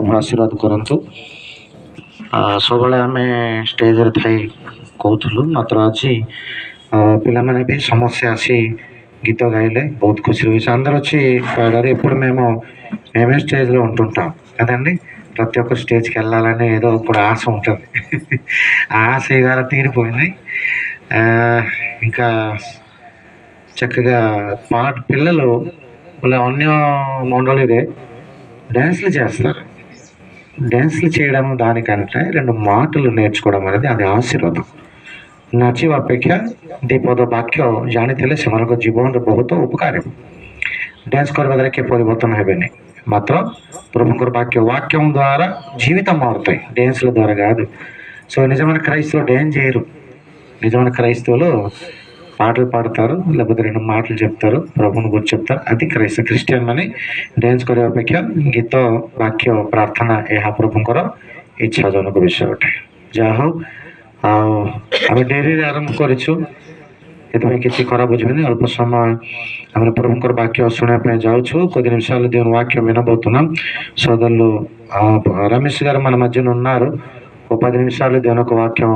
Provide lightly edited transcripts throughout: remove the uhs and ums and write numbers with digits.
प्रभु आशीर्वाद करंतु। सब आम स्टेज थे कहूँ मात्र आज पिला माने भी समस्या आसी गीत गाइले बहुत खुशी हुई अंदर अच्छी एपड़ మేము మేమే స్టేజ్లో ఉంటుంటాం కదండి. ప్రతి ఒక్క స్టేజ్కి వెళ్ళాలని ఏదో ఇప్పుడు ఆశ ఉంటుంది. ఆశ ఇవాళ తీరిపోయింది. ఇంకా చక్కగా పిల్లలు వాళ్ళ అన్య మండలిరే డ్యాన్స్లు చేస్తారు. డ్యాన్స్లు చేయడం దానికంటే 2 మాటలు నేర్చుకోవడం అనేది అది ఆశీర్వాదం। नाचिवा अपेक्षा दीपद वाक्य जानी से जीवन बहुत उपकार। डांस करवा द्वारा किए परिवर्तन हे मात्र प्रभुंर वाक्य वाक्य द्वारा जीवित मारता डांस द्वारा का। सो निजమైన క్రైస్తవులు డాన్స్ చేయరు। నిజమైన క్రైస్తవులు పాటలు పాడతారు, లేకపోతే 2 మాటలు చెప్తారు, ప్రభువుని గురించి చెప్తారు। అది క్రిస్టియన్ ମାନେ डांस କରିବା ଅପେକ୍ଷା ଗୀତ वाक्य प्रार्थना ଏହା ପ୍ରଭୁଙ୍କର ଇଚ୍ଛାଜନକ ବିଷୟ ଅଟେ। ଯାହା ହଉ आम डेरी आरंभ करूँ किसी खराब बुझे अल्प समय आम प्रभुंर वाक्य शुणापी जाऊँ। कोई निमिष देव वाक्य विनबोतना सदल्लु रमेश गाరు మన మధ్యన ఉన్నారు। 10 నిమిషాలు దేవుని వాక్యం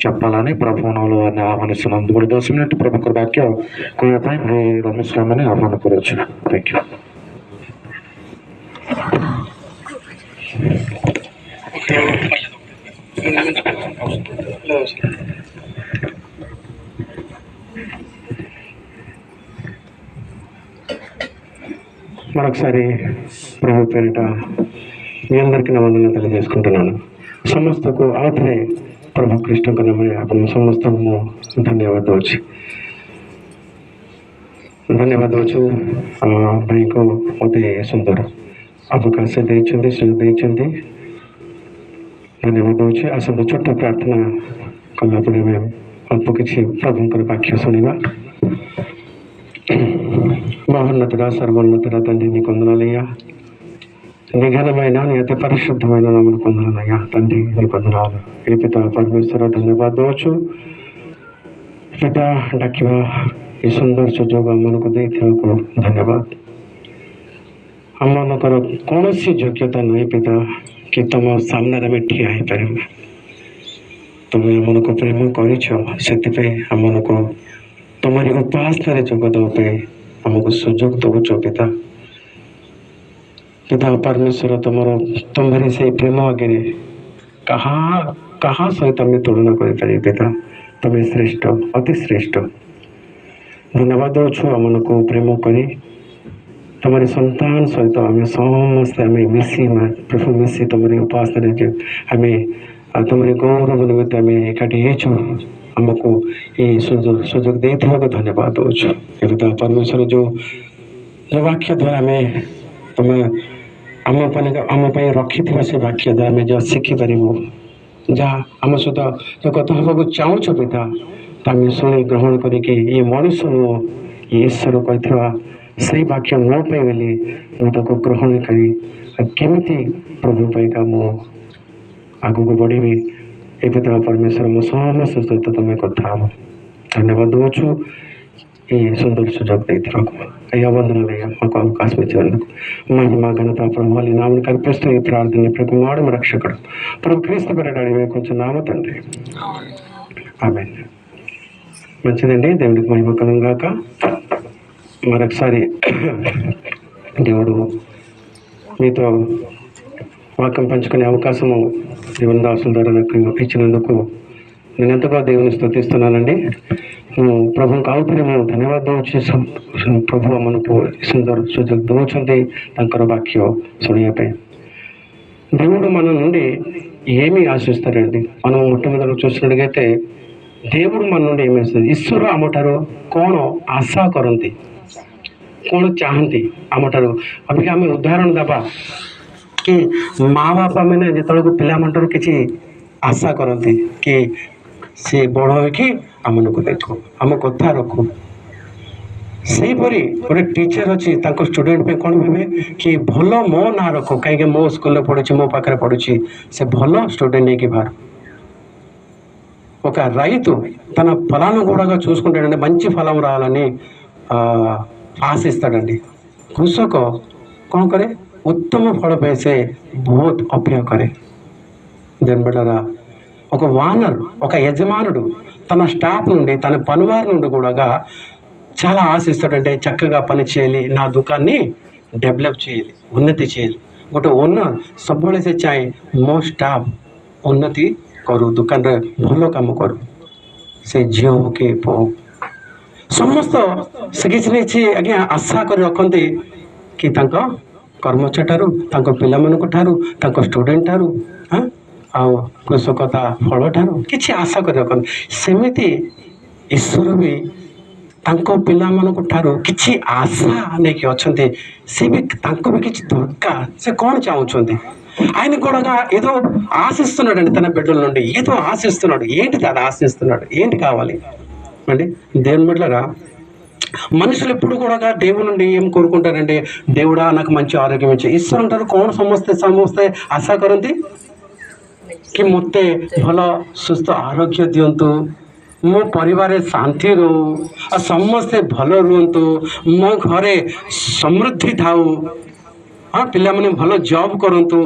చెప్పాలని ప్రభువును ఆహ్వానిస్తున్నాం। 10 మినిట్ ప్రభుంకర్ వాక్య కోయపై రమేష్ గారిని ఆహ్వాన కోరొచ్చు। Thank you. మరొకసారి ప్రభు పేరిట మీ అందరికీ నా వందనాలు తెలియజేసుకుంటున్నాను। ସମସ୍ତକୁ ଆଉ ଥରେ ପ୍ରଭୁ କୃଷ୍ଣଙ୍କ ନାମରେ ଆପଣ ସମସ୍ତଙ୍କୁ ମୁଁ ଧନ୍ୟବାଦ ଦେଉଛି। ଭାଇଙ୍କୁ ମୋତେ ସୁନ୍ଦର ଅବକାଶ ଦେଇଛନ୍ତି, ସୁଯୋଗ ଦେଇଛନ୍ତି, ଧନ୍ୟବାଦ ଦେଉଛି। ଆସନ୍ତୁ ଛୋଟ ପ୍ରାର୍ଥନା କଲା ପରେ ଆମେ ଅଳ୍ପ କିଛି ପ୍ରଭୁଙ୍କର ବାକ୍ୟ ଶୁଣିବା। మహోన్నతుడ సర్వోన్నతుడ తండ్రి నీ కొందనాలయ్యా, నిఘనమైన నీ అతి పరిశుద్ధమైన నామను కొందనాలయ్యా తండ్రి నీ కొందనాలు। ఏ పిత పరమేశ్వర ଧନ୍ୟବାଦ ଦେଉଛୁ ପିତା ଡାକିବା ଏ ସୁନ୍ଦର ସୁଯୋଗ ଆମମାନଙ୍କୁ ଦେଇଥିବାକୁ ଧନ୍ୟବାଦ। ଆମମାନଙ୍କର କୌଣସି ଯୋଗ୍ୟତା ନାହିଁ ପିତା କି ତମ ସାମ୍ନାରେ ଆମେ ଠିଆ ହେଇପାରିବୁ। ତୁମେ ଆମମାନଙ୍କୁ ପ୍ରେମ କରିଛ, ସେଥିପାଇଁ ଆମମାନଙ୍କୁ ତୁମରି ଉପାସନାରେ ଯୋଗ ଦେବା ପାଇଁ ଆମକୁ ସୁଯୋଗ ଦେଉଛ ପିତା। ପିତା ପରମେଶ୍ୱର ତୁମରି ସେଇ ପ୍ରେମ ଆଗରେ କାହା ସହିତ ଆମେ ତୁଳନା କରିପାରିବୁ ପିତା। ତୁମେ ଶ୍ରେଷ୍ଠ, ଅତି ଶ୍ରେଷ୍ଠ। ଧନ୍ୟବାଦ ଦେଉଛୁ ଆମମାନଙ୍କୁ ପ୍ରେମ କରି ତୁମରି ସନ୍ତାନ ସହିତ ଆମେ ସମସ୍ତେ ମିଶି ପ୍ରଭୁ ମିଶି ତୁମରି ଉପାସନାରେ ଆମେ ତୁମରି ଗୌରବ ନିମିତ୍ତ ଆମେ ଏକାଠି ହେଇଛୁ। ଆମକୁ ଏଇ ସୁଯୋଗ ଦେଇଥିବାକୁ ଧନ୍ୟବାଦ ଦେଉଛୁ। ଏବେ ତ ପରମେଶ୍ୱର ଯେଉଁ ବାକ୍ୟ ଦ୍ୱାରା ତୁମେ ଆମ ପାଇଁ ରଖିଥିବା ସେ ବାକ୍ୟ ଦ୍ୱାରା ଆମେ ଯାହା ଶିଖିପାରିବୁ, ଯାହା ଆମ ସହିତ ଯେଉଁ କଥା ହେବାକୁ ଚାହୁଁଛ ପିତା, ଆମେ ଶୁଣି ଗ୍ରହଣ କରିକି ଇଏ ମଣିଷ ନୁହଁ, ଇଏ ଈଶ୍ୱର କହିଥିବା ସେଇ ବାକ୍ୟ ନ ପାଇଁ ବୋଲି ମୁଁ ତାକୁ ଗ୍ରହଣ କରି କେମିତି ପ୍ରଭୁ ପାଇଁକା ମୁଁ ଆଗକୁ ବଢ଼ିବି। ଏବେ ତ ପରମେଶ୍ୱର ମୋ ସମସ୍ତ ସହିତ ତୁମେ କଥା ହେବ। ଧନ୍ୟବାଦ ଦେଉଛୁ ये सुंदर सुजोग ଦେଇଥିବାକୁ। अय्या वंदनालय माకు అవకాశం ఇచ్చినందుకు మహిమ ఘనత ప్రభావాలు నామని కల్పిస్తూ ఈ ప్రార్థన ప్రతిమాడు రక్షకుడు ప్రభు క్రీస్తు పేరట కొంచెం నామ తండ్రి ఆమేన్। మంచిదండి, దేవుడికి మహిమ కలుగును గాక। మరొకసారి దేవుడు మీతో వాక్యం పంచుకునే అవకాశము దేవుని దాసుల ద్వారా నాకు ఇచ్చినందుకు నేను ఎంతగా దేవుని స్తుతిస్తున్నానండి। ପ୍ରଭୁଙ୍କ ଆଉଥରେ ମୁଁ ଧନ୍ୟବାଦ ଦେଉଛି। ପ୍ରଭୁ ଆମମାନଙ୍କୁ ସୁନ୍ଦର ସୁଯୋଗ ଦେଉଛନ୍ତି ତାଙ୍କର ବାକ୍ୟ ଶୁଣିବା ପାଇଁ। దేవుడు మన నుండి ఏమి ఆశిస్తారండి? మనం మొట్టమొదటి చూసినట్లయితే దేవుడు మన నుండి ఏమి ఆశిస్తారు? ଈଶ୍ୱର ଆମଠାରୁ କ'ଣ ଆଶା କରନ୍ତି, କ'ଣ ଚାହାନ୍ତି ଆମଠାରୁ? ଅବିକା ଆମେ ଉଦାହରଣ ଦେବା କି ମା' ବାପା ମାନେ ଯେତେବେଳକୁ ପିଲାମାନଙ୍କର କିଛି ଆଶା କରନ୍ତି କି ସେ ବଡ଼ ହୋଇକି ଆମମାନଙ୍କୁ ଦେଖୁ, ଆମ କଥା ରଖୁ। ସେହିପରି ଗୋଟେ ଟିଚର ଅଛି, ତାଙ୍କ ଷ୍ଟୁଡେଣ୍ଟ ପାଇଁ କ'ଣ ଭାବେ କି ଭଲ ମୋ ନାଁ ରଖୁ, କାହିଁକି ମୋ ସ୍କୁଲରେ ପଢ଼ୁଛି, ମୋ పాకରେ పడుచి ସେ ଭଲ స్టూడెంట్ నీకు బారు ఒక రైతు తన ఫలాన్ని కూడా చూసుకుంటాడండి, మంచి ఫలం రావాలని ఆశిస్తాడండి। కృషକ କ'ଣ କରେ? ఉత్తమ ఫଳ పేసే బహుత్ అప్యాయ కరే. దేని బిడ్డరా, ఒక వానర్, ఒక యజమానుడు తన స్టాఫ్ నుండి, తన పనివారి నుండి కూడా చాలా ఆశిస్తాడంటే చక్కగా పని చేయాలి, నా దుకాన్ని డెవలప్ చేయాలి, ఉన్నతి చేయాలి. ଗୋଟେ ଓନର୍ ସବୁବେଳେ ସେ ଚାହେଁ ମୋ ଷ୍ଟାଫ୍ ଉନ୍ନତି କରୁ, ଦୋକାନରେ ଭଲ କାମ କରୁ। ସେ ଝିଅ ହଉ କି ପୁଅ ହଉ ସମସ୍ତ ସେ କିଛି ନା କିଛି ଆଜ୍ଞା ଆଶା କରି ରଖନ୍ତି କି ତାଙ୍କ କର୍ମଚାରୀ ଠାରୁ, ତାଙ୍କ ପିଲାମାନଙ୍କ ଠାରୁ, ତାଙ୍କ ଷ୍ଟୁଡେଣ୍ଟ ଠାରୁ, ଆଉ କୃଷକତା ଫଳ ଠାରୁ କିଛି ଆଶା କରି ରଖନ୍ତି। ସେମିତି ଈଶ୍ୱର ବି ତାଙ୍କ ପିଲାମାନଙ୍କ ଠାରୁ କିଛି ଆଶା ନେଇକି ଅଛନ୍ତି। ସେ ବି ତାଙ୍କୁ ବି କିଛି దొరకాలి, ସେ କ'ଣ చావుంచుంది, ఆయన కూడా ఏదో ఆశిస్తున్నాడండి తన బిడ్డల నుండి, ఏదో ఆశిస్తున్నాడు. ఏంటి అది ఆశిస్తున్నాడు, ఏంటి కావాలి అండి? దేవుని బిడ్డలారా, మనుషులు ఎప్పుడు కూడా దేవుని నుండి ఏం కోరుకుంటారండి? దేవుడా నాకు మంచి ఆరోగ్యం ఇచ్చే ఈశ్వର ଠାରୁ କ'ଣ ସମସ୍ତେ ଆଶା କରନ୍ତି କି ମୋତେ ଭଲ ସୁସ୍ଥ ଆରୋଗ୍ୟ ଦିଅନ୍ତୁ, ମୋ ପରିବାରରେ ଶାନ୍ତି ରହୁ, ଆଉ ସମସ୍ତେ ଭଲ ରୁହନ୍ତୁ, ମୋ ଘରେ ସମୃଦ୍ଧି ଥାଉ, ପିଲାମାନେ ଭଲ ଜବ୍ କରନ୍ତୁ।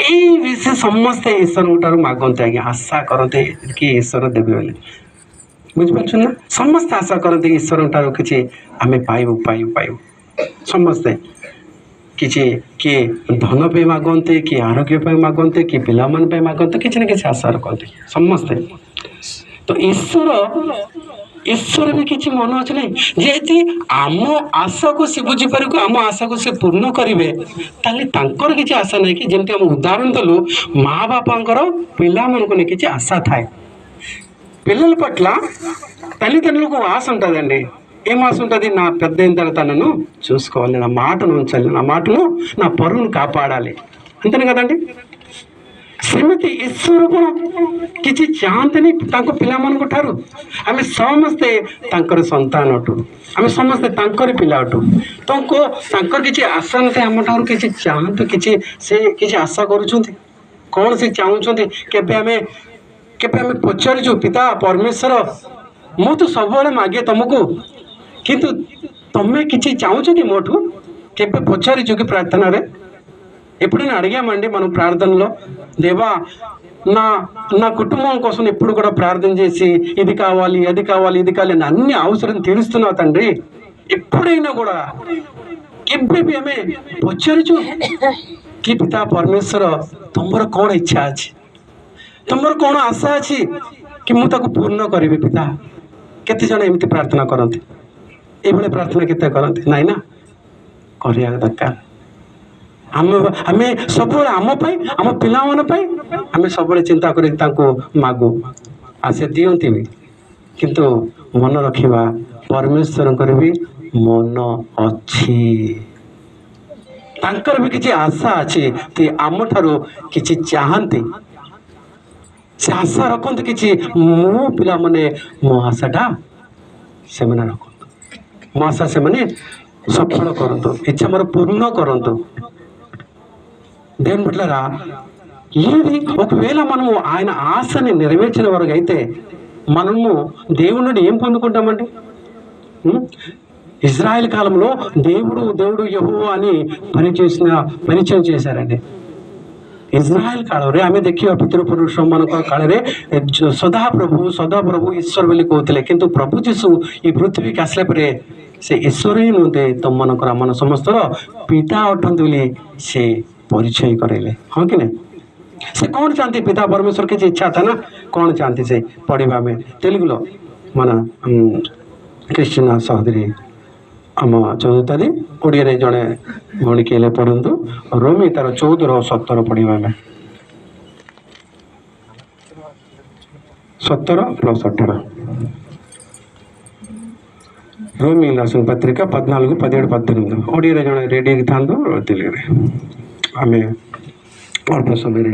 ଏଇ ବିଷୟ ସମସ୍ତେ ଈଶ୍ୱରଙ୍କ ଠାରୁ ମାଗନ୍ତି ଆଜ୍ଞା, ଆଶା କରନ୍ତି କି ଈଶ୍ୱର ଦେବେ ବୋଲି। ବୁଝିପାରୁଛନ୍ତି ନା? ସମସ୍ତେ ଆଶା କରନ୍ତି ଈଶ୍ୱରଙ୍କ ଠାରୁ କିଛି ଆମେ ପାଇବୁ। ସମସ୍ତେ କିଛି, କିଏ ଧନ ପାଇଁ ମାଗନ୍ତି, କିଏ ଆରୋଗ୍ୟ ପାଇଁ ମାଗନ୍ତି, କିଏ ପିଲାମାନଙ୍କ ପାଇଁ ମାଗନ୍ତି, କିଛି ନା କିଛି ଆଶା ରଖନ୍ତି ସମସ୍ତେ। ତ ଈଶ୍ୱର ବି କିଛି ମନ ଅଛି ନାହିଁ, ଯେହେତୁ ଆମ ଆଶାକୁ ସେ ବୁଝିପାରିବ, ଆମ ଆଶାକୁ ସେ ପୂର୍ଣ୍ଣ କରିବେ, ତାହେଲେ ତାଙ୍କର କିଛି ଆଶା ନାହିଁ କି? ଯେମିତି ଆମେ ఉదాహరణ ଦେଲୁ, ମା ବାପାଙ୍କର పిల్లମାନଙ୍କୁ ନେଇ କିଛି ఆశ ଥାଏ। పిల్లల పట్ల తల్లిదండ్రులకు ఆశ ఉంటుందండి. ఏం ఆశ ఉంటుంది? నా పెద్ద అయిన తర్వాత నన్ను చూసుకోవాలి, నా మాటను ఉంచాలి, నా మాటను, నా పరువును కాపాడాలి, అంతేనే కదండి? ସେମିତି ଈଶ୍ୱର କ'ଣ କିଛି ଚାହାନ୍ତିନି ତାଙ୍କ ପିଲାମାନଙ୍କ ଠାରୁ? ଆମେ ସମସ୍ତେ ତାଙ୍କର ସନ୍ତାନ ଅଟୁ, ଆମେ ସମସ୍ତେ ତାଙ୍କରି ପିଲା ଅଟୁ। ତାଙ୍କର କିଛି ଆଶା ନଥାଏ ଆମ ଠାରୁ, କିଛି ଚାହାନ୍ତୁ, ସେ କିଛି ଆଶା କରୁଛନ୍ତି, କ'ଣ ସେ ଚାହୁଁଛନ୍ତି? କେବେ ଆମେ ପଚାରିଛୁ ପିତା ପରମେଶ୍ୱର, ମୁଁ ତ ସବୁବେଳେ ମାଗେ ତମକୁ, କିନ୍ତୁ ତମେ କିଛି చాହୁంచు କି ମୋଠୁ? କେବେ పచారిଛୁ କି ప్రార్థనరే? ఎప్పుడైనా అడిగామండి మనం ప్రార్థనలో, దేవా నా కుటుంబం కోసం ఎప్పుడు కూడా ప్రార్థన చేసి ఇది కావాలి, అది కావాలి, ఇది కావాలి అని అన్ని అవసరం తీరుస్తున్నావు తండ్రి? ఎప్పుడైనా కూడా କେବେ ବି ଆମେ ପଚାରିଛୁ କି ପିତା ପରମେଶ୍ୱର ତମର କ'ଣ ଇଚ୍ଛା ଅଛି, ତମର କ'ଣ ଆଶା ଅଛି କି ମୁଁ ତାକୁ ପୂର୍ଣ୍ଣ କରିବି? ପିତା, କେତେ ଜଣ ଏମିତି ପ୍ରାର୍ଥନା କରନ୍ତି? ଏଇଭଳି ପ୍ରାର୍ଥନା କେତେ କରନ୍ତି? ନାଇଁ ନା, କରିବା ଦରକାର। ଆମେ ସବୁବେଳେ ଆମ ପାଇଁ, ଆମ ପିଲାମାନଙ୍କ ପାଇଁ ଆମେ ସବୁବେଳେ ଚିନ୍ତା କରି ତାଙ୍କୁ ମାଗୁ, ଆଉ ସେ ଦିଅନ୍ତି ବି। କିନ୍ତୁ ମନେ ରଖିବା, ପରମେଶ୍ୱରଙ୍କର ବି ମନ ଅଛି, ତାଙ୍କର ବି କିଛି ଆଶା ଅଛି, ଆମଠାରୁ କିଛି ଚାହାନ୍ତି, ସେ ଆଶା ରଖନ୍ତି କିଛି। ମୋ ପିଲାମାନେ ମୋ ଆଶାଟା ସେମାନେ ରଖନ୍ତୁ, ମୋ ଆଶା ସେମାନେ ସଫଳ କରନ୍ତୁ, ଇଚ୍ଛା ମୋର ପୂର୍ଣ୍ణ କରନ୍ତୁ। దేవుని బిడ్డలారా, ఏది ఒకవేళ మనము ఆయన ఆశని నెరవేర్చిన వరకు అయితే మనము దేవుడి నుండి ఏం పొందుకుంటామండి? ఇజ్రాయెల్ కాలంలో దేవుడు యెహోవా అని పరిచయం చేశారండి। ଇସ୍ରାଏଲ କାଳରେ ଆମେ ଦେଖିବା ପିତୃପୁରୁଷମାନଙ୍କ କାଳରେ ସଦାପ୍ରଭୁ ଈଶ୍ୱର ବୋଲି କହୁଥିଲେ, କିନ୍ତୁ ପ୍ରଭୁ ଯୀଶୁ ଏ ପୃଥିବୀକି ଆସିଲା ପରେ ସେ ଈଶ୍ୱର ହିଁ ନୁହଁନ୍ତି, ତମମାନଙ୍କର ଆମ ସମସ୍ତର ପିତା ଅଟନ୍ତି ବୋଲି ସେ ପରିଚୟ କରାଇଲେ, ହଁ କି ନାହିଁ? ସେ କ'ଣ ଚାହାନ୍ତି? ପିତା ପରମେଶ୍ୱର କିଛି ଇଚ୍ଛା ଥାଏ ନା, କ'ଣ ଚାହାନ୍ତି ସେ ପଢ଼ିବା? ଆମେ తెలుగులో మన క్రిస్టియన్ సహోదరి ଆମ ଚଉତାରୀ ଓଡ଼ିଆରେ ଜଣେ ଭଉଣୀ ହେଲେ ପଢ଼ନ୍ତୁ, ରୋମୀ ତାର 14:17 ପଢ଼ିବା ଆମେ। 17+18 రోమి రాసిన పత్రిక 14, 17, 18 ଓଡ଼ିଆରେ ଜଣେ ରେଡ଼ି ଥାନ୍ତୁ, తెలుగుରେ ଆମେ ଅଳ୍ପ ସମୟରେ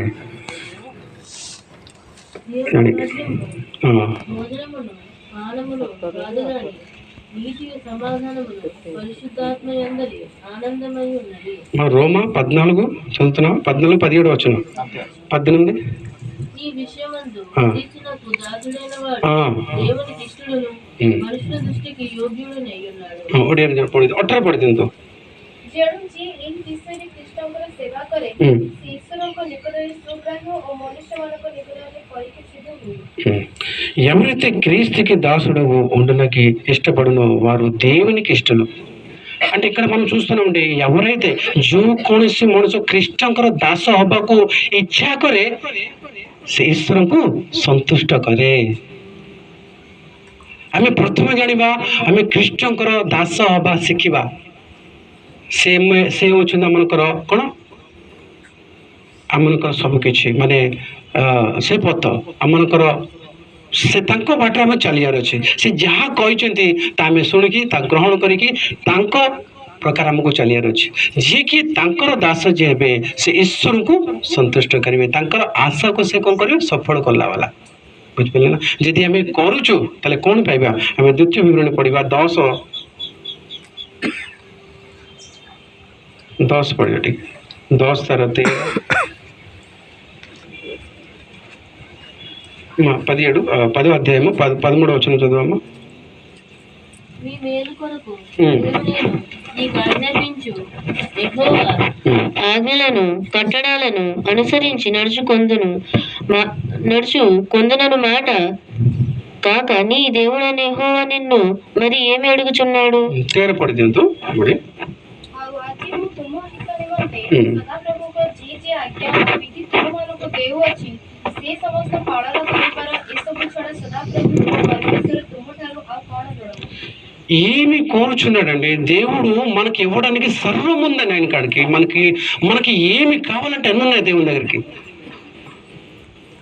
రోమా 14 చదువుతున్నాం, 14, 17 వచ్చును, 18 ଓଡ଼ିଆରେ 18 ପଢ଼ି ଦିଅନ୍ତୁ। ఎవరైతే క్రీస్తుకి దాసుడు ఉండడానికి ఇష్టపడునో వారు దేవునికి ఇష్టలు. అంటే ఇక్కడ మనం చూస్తున్నామండి, ఎవరైతే ଯୋଉ କୌଣସି ମଣିଷ ଖ୍ରୀଷ୍ଟଙ୍କର ଦାସ ହବାକୁ ଇଚ୍ଛା କରେ ସେ ଈଶ୍ୱରଙ୍କୁ ସନ୍ତୁଷ୍ଟ କରେ। ଆମେ ପ୍ରଥମେ ଜାଣିବା, ଆମେ ଖ୍ରୀଷ୍ଟଙ୍କର ଦାସ ହବା ଶିଖିବା। ସେ ହେଉଛନ୍ତି ଆମମାନଙ୍କର କ'ଣ, ଆମମାନଙ୍କର ସବୁକିଛି, ମାନେ ସେ ପଥ ଆମମାନଙ୍କର, ସେ ତାଙ୍କ ବାଟରେ ଆମେ ଚାଲିବାର ଅଛି। ସେ ଯାହା କହିଛନ୍ତି ତା ଆମେ ଶୁଣିକି ତା ଗ୍ରହଣ କରିକି ତାଙ୍କ ପ୍ରକାର ଆମକୁ ଚାଲିବାର ଅଛି। ଯିଏକି ତାଙ୍କର ଦାସ ଯିଏ ହେବେ ସେ ଈଶ୍ୱରଙ୍କୁ ସନ୍ତୁଷ୍ଟ କରିବେ, ତାଙ୍କର ଆଶାକୁ ସେ କ'ଣ କରିବେ, ସଫଳ କଲା ବାଲା। ବୁଝିପାରିଲେ ନା? ଯଦି ଆମେ କରୁଛୁ ତାହେଲେ କ'ଣ ପାଇବା? ଆମେ ଦ୍ୱିତୀୟ ବିବରଣୀ ପଢ଼ିବା 10 ପଢ଼ିବା, ଟିକେ 10 ତାର 13 10 అధ్యాయము 13వ వచనం చదువమ్మా। ఆజ్ఞలను కట్టడాలను అనుసరించి నడుచుకొందునను మాట కాక నీ దేవుడైన యెహోవా నిన్ను మరి ఏమి అడుగుచున్నాడు? ఏమి కోరుచున్నాడండి దేవుడు? మనకి ఇవ్వడానికి సర్వం ఉందని ఆయన కాడికి, మనకి ఏమి కావాలంటే అన్నీ ఉన్నాయి దేవుని దగ్గరికి।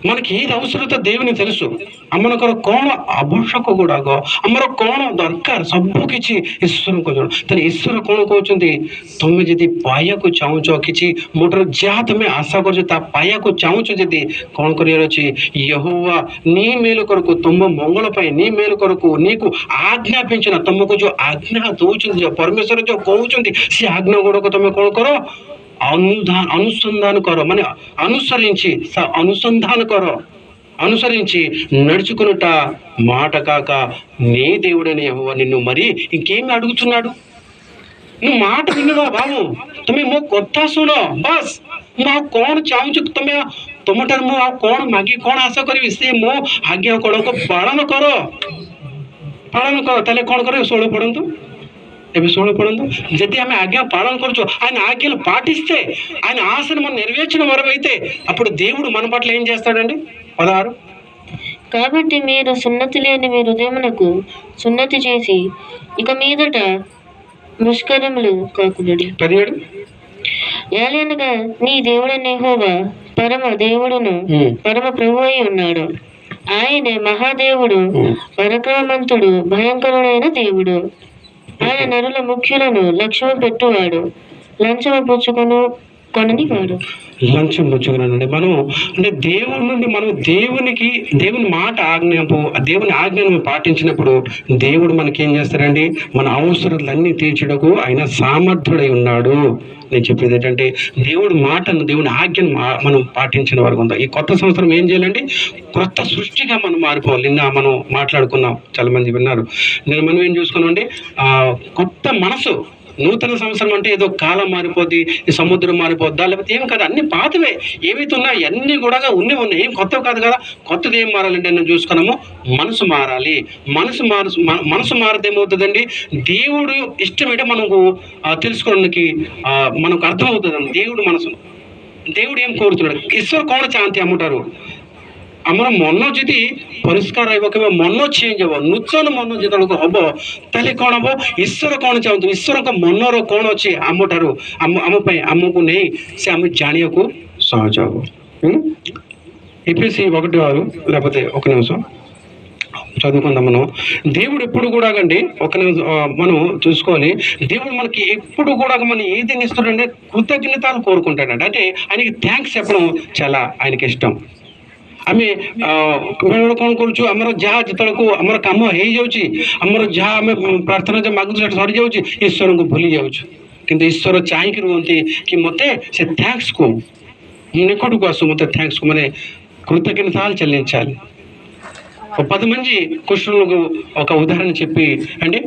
మనకి ఏది అవసరత దేవుని తెలుసు। ଆମମାନଙ୍କର କ'ଣ ଆବଶ୍ୟକ ଗୁଡ଼ାକ, ଆମର କ'ଣ ଦରକାର, ସବୁ କିଛି ଈଶ୍ୱରଙ୍କୁ ଜଣା। ତାହେଲେ ଈଶ୍ୱର କ'ଣ କହୁଛନ୍ତି? ତମେ ଯଦି ପାଇବାକୁ ଚାହୁଁଛ, କିଛି ମୋଠାରୁ ଯାହା ତମେ ଆଶା କରୁଛ ତା ପାଇବାକୁ ଚାହୁଁଛ, ଯଦି କ'ଣ କରିବାର ଅଛି, యెహోవా నీ మేలు కొరకు, ତମ ମଙ୍ଗଳ ପାଇଁ నీ మేలు కొరకు నీకు ఆజ్ఞాపించిన, ତମକୁ ଯୋଉ ଆଜ୍ଞା ଦଉଛନ୍ତି, ଯୋଉ ପରମେଶ୍ୱର ଯୋଉ କହୁଛନ୍ତି, ସେ ଆଜ୍ଞା ଗୁଡ଼ାକ ତମେ କ'ଣ କର? అనుసంధాన కరో, మన అనుసంధాన కరో, అనుసరించి నడుచుకునుట మాట కాక నీ దేవుడైన యెహోవా నిన్ను మరి ఇంకేమి అడుగుతున్నాడు? నువ్వు మాట వినురా బాబు, ତମେ ମୋ କଥା ଶୁଣ ବାସ୍। ମୁଁ ଆଉ କ'ଣ ଚାହୁଁଛୁ, ତମଠାରୁ ମୁଁ ଆଉ କ'ଣ ମାଗି କ'ଣ ଆଶା କରିବି? ସେ ମୋ ଆଜ୍ଞା ଗୁଡ଼ାକୁ ପାଳନ କର। ତାହେଲେ କ'ଣ କରିବ? 16 ପଢ଼ନ୍ତୁ, ଏବେ 16 పడందు। ଯଦି ଆମେ ఆజ్ఞ పాలన କରୁଛୁ, ఆయన ఆజ్ఞలు పాటిస్తే, ఆయన ఆశను మనం నెరవేర్చిన వారమైతే అప్పుడు దేవుడు మన పట్ల ఏం చేస్తాడండి? 16 కాబట్టి మీరు సున్నతి లేని మీ హృదయమునకు సున్నతి చేసి ఇక మీదట ముష్కరములు కాకునుడి। 17 ఏలయనగా నీ దేవుడైన యెహోవా పరమ దేవుడును పరమ ప్రభువు అయి ఉన్నాడు। ఆయనే మహాదేవుడు, పరాక్రమవంతుడు, భయంకరుడైన దేవుడు। ఆయన నరుల ముఖ్యులను లక్ష్యం పెట్టువాడు, లంచము పుచ్చుకొనివాడు। లంచం పుచ్చుకున్నానండి మనం, అంటే దేవుడి నుండి మనం దేవుని మాట దేవుని ఆజ్ఞను పాటించినప్పుడు దేవుడు మనకి ఏం చేస్తారండి? మన అవసరాలన్నీ తీర్చడకు ఆయన సామర్థ్యుడై ఉన్నాడు। నేను చెప్పేది ఏంటంటే, దేవుడి మాటను, దేవుని ఆజ్ఞను మనం పాటించిన వరకు ఉందా? ఈ కొత్త సంవత్సరం ఏం చేయాలండి? కొత్త సృష్టిగా మనం మారిపోవాలి। నిన్న మనం మాట్లాడుకున్నాం, చాలా మంది విన్నారు। నేను మనం ఏం చూసుకున్నామండి? కొత్త మనసు। నూతన సంవత్సరం అంటే ఏదో కాలం మారిపోద్ది, ఈ సముద్రం మారిపోద్దా, లేకపోతే ఏం కాదు, అన్ని పాతవే ఏవైతే ఉన్నాయి అన్నీ కూడా ఉన్నాయి, ఏం కొత్తవి కాదు కదా। కొత్తది ఏం మారాలంటే నేను చూసుకున్నాము, మనసు మారాలి। మనసు మారితే ఏమవుతుందండి? దేవుడు ఇష్టమేంటే మనకు తెలుసుకోవడానికి మనకు అర్థమవుతుందండి దేవుడు మనసు। దేవుడు ఏం కోరుతున్నాడు? ଈଶ୍ୱର କ'ଣ ଚାହାନ୍ତି ଆମଠାରୁ? ଆମର ମନ ଯଦି ପରିଷ୍କାର ରହିବ, କେବେ ମନ ଚେଞ୍ଜ ହେବ, ନୂତନ ମନ ଯେତେବେଳକୁ ହେବ, ତାହେଲେ କ'ଣ ହେବ? ଈଶ୍ୱର କ'ଣ ଚାହୁଁଛନ୍ତି? ଈଶ୍ୱରଙ୍କ ମନର କ'ଣ ଅଛି ଆମଠାରୁ, ଆମ ପାଇଁ, ଆମକୁ ନେଇ ସେ ଆମେ ଜାଣିବାକୁ ସହଜ ହେବ। ఎఫెసీ 1:6 లేకపోతే 1 నిమిషం చదువుకుందాం మనం। దేవుడు ఎప్పుడు కూడా అండి, మనం చూసుకోవాలి, దేవుడు మనకి ఎప్పుడు కూడా మనం ఏదైనా ఇస్తాడంటే కృతజ్ఞతలు కోరుకుంటాడండి। అంటే ఆయనకి థ్యాంక్స్ చెప్పడం చాలా ఆయనకి ఇష్టం। ଆମେ ବେଳେବେଳେ କ'ଣ କରୁଛୁ, ଆମର ଯାହା ଯେତେବେଳକୁ ଆମର କାମ ହେଇଯାଉଛି, ଆମର ଯାହା ଆମେ ପ୍ରାର୍ଥନା ଯାହା ମାଗୁଛୁ ସେଟା ସରିଯାଉଛି, ଈଶ୍ୱରଙ୍କୁ ଭୁଲି ଯାଉଛୁ। କିନ୍ତୁ ଈଶ୍ୱର ଚାହିଁକି ରୁହନ୍ତି କି ମୋତେ ସେ థ్యాంక్స్కు నికటుకు ଆସୁ, ମୋତେ థ్యాంక్స్కు ମାନେ కృతజ్ఞతలు చెల్లించాలి। 10 మంది కుష్ఠరోగులకు ఒక ఉదాహరణ చెప్పి, అంటే